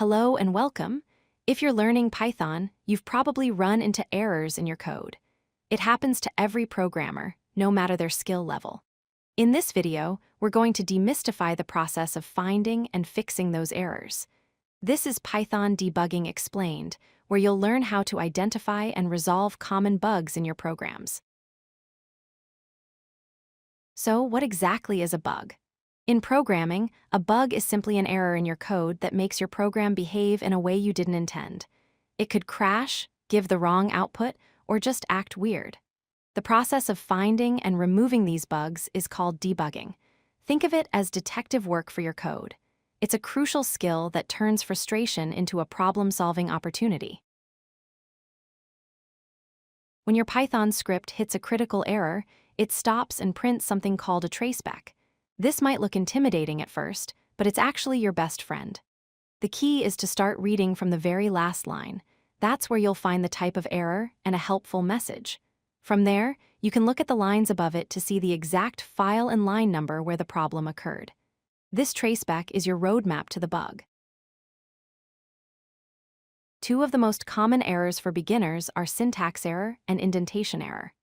Hello and welcome. If you're learning Python, you've probably run into errors in your code. It happens to every programmer, no matter their skill level. In this video, we're going to demystify the process of finding and fixing those errors. This is Python Debugging Explained, where you'll learn how to identify and resolve common bugs in your programs. So, what exactly is a bug? In programming, a bug is simply an error in your code that makes your program behave in a way you didn't intend. It could crash, give the wrong output, or just act weird. The process of finding and removing these bugs is called debugging. Think of it as detective work for your code. It's a crucial skill that turns frustration into a problem-solving opportunity. When your Python script hits a critical error, it stops and prints something called a traceback. This might look intimidating at first, but it's actually your best friend. The key is to start reading from the very last line. That's where you'll find the type of error and a helpful message. From there, you can look at the lines above it to see the exact file and line number where the problem occurred. This traceback is your roadmap to the bug. Two of the most common errors for beginners are syntax error and indentation error.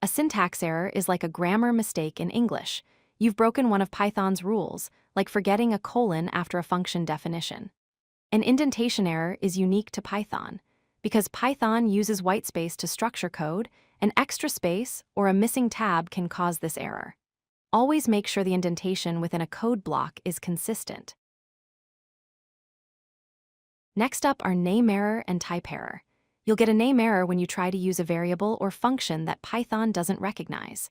A syntax error is like a grammar mistake in English. You've broken one of Python's rules, like forgetting a colon after a function definition. An indentation error is unique to Python. Because Python uses whitespace to structure code, an extra space or a missing tab can cause this error. Always make sure the indentation within a code block is consistent. Next up are NameError and TypeError. You'll get a NameError when you try to use a variable or function that Python doesn't recognize.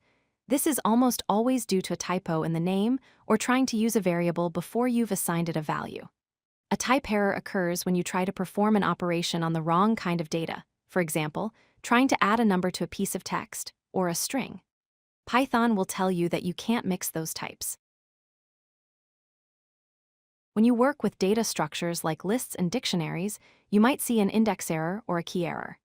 This is almost always due to a typo in the name or trying to use a variable before you've assigned it a value. A type error occurs when you try to perform an operation on the wrong kind of data, for example, trying to add a number to a piece of text or a string. Python will tell you that you can't mix those types. When you work with data structures like lists and dictionaries, you might see an IndexError or a KeyError.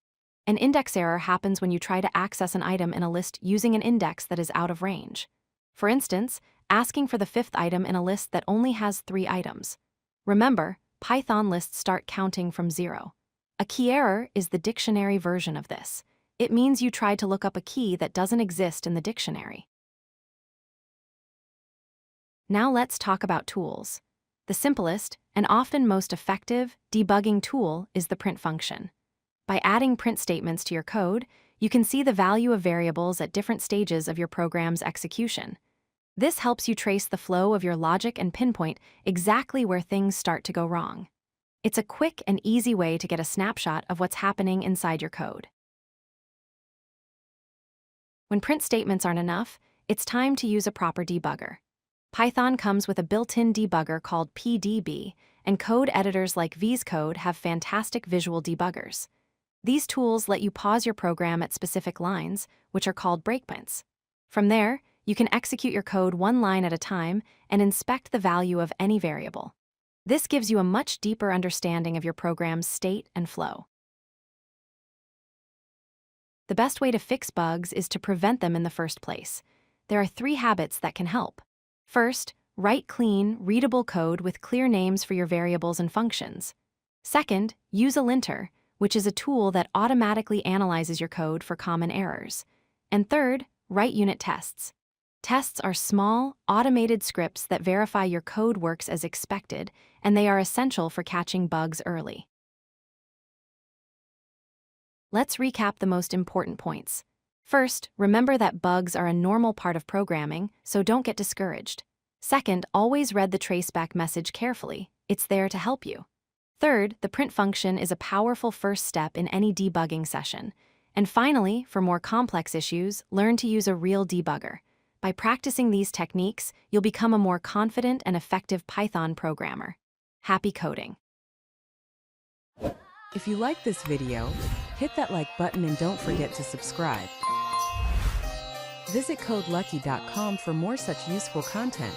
An IndexError happens when you try to access an item in a list using an index that is out of range. For instance, asking for the fifth item in a list that only has 3 items. Remember, Python lists start counting from 0. A KeyError is the dictionary version of this. It means you tried to look up a key that doesn't exist in the dictionary. Now let's talk about tools. The simplest, and often most effective, debugging tool is the print function. By adding print statements to your code, you can see the value of variables at different stages of your program's execution. This helps you trace the flow of your logic and pinpoint exactly where things start to go wrong. It's a quick and easy way to get a snapshot of what's happening inside your code. When print statements aren't enough, it's time to use a proper debugger. Python comes with a built-in debugger called PDB, and code editors like VS Code have fantastic visual debuggers. These tools let you pause your program at specific lines, which are called breakpoints. From there, you can execute your code one line at a time and inspect the value of any variable. This gives you a much deeper understanding of your program's state and flow. The best way to fix bugs is to prevent them in the first place. There are 3 habits that can help. First, write clean, readable code with clear names for your variables and functions. Second, use a linter, which is a tool that automatically analyzes your code for common errors. And third, write unit tests. Tests are small, automated scripts that verify your code works as expected, and they are essential for catching bugs early. Let's recap the most important points. First, remember that bugs are a normal part of programming, so don't get discouraged. Second, always read the traceback message carefully. It's there to help you. Third, the print function is a powerful first step in any debugging session. And finally, for more complex issues, learn to use a real debugger. By practicing these techniques, you'll become a more confident and effective Python programmer. Happy coding! If you like this video, hit that like button and don't forget to subscribe. Visit codelucky.com for more such useful content.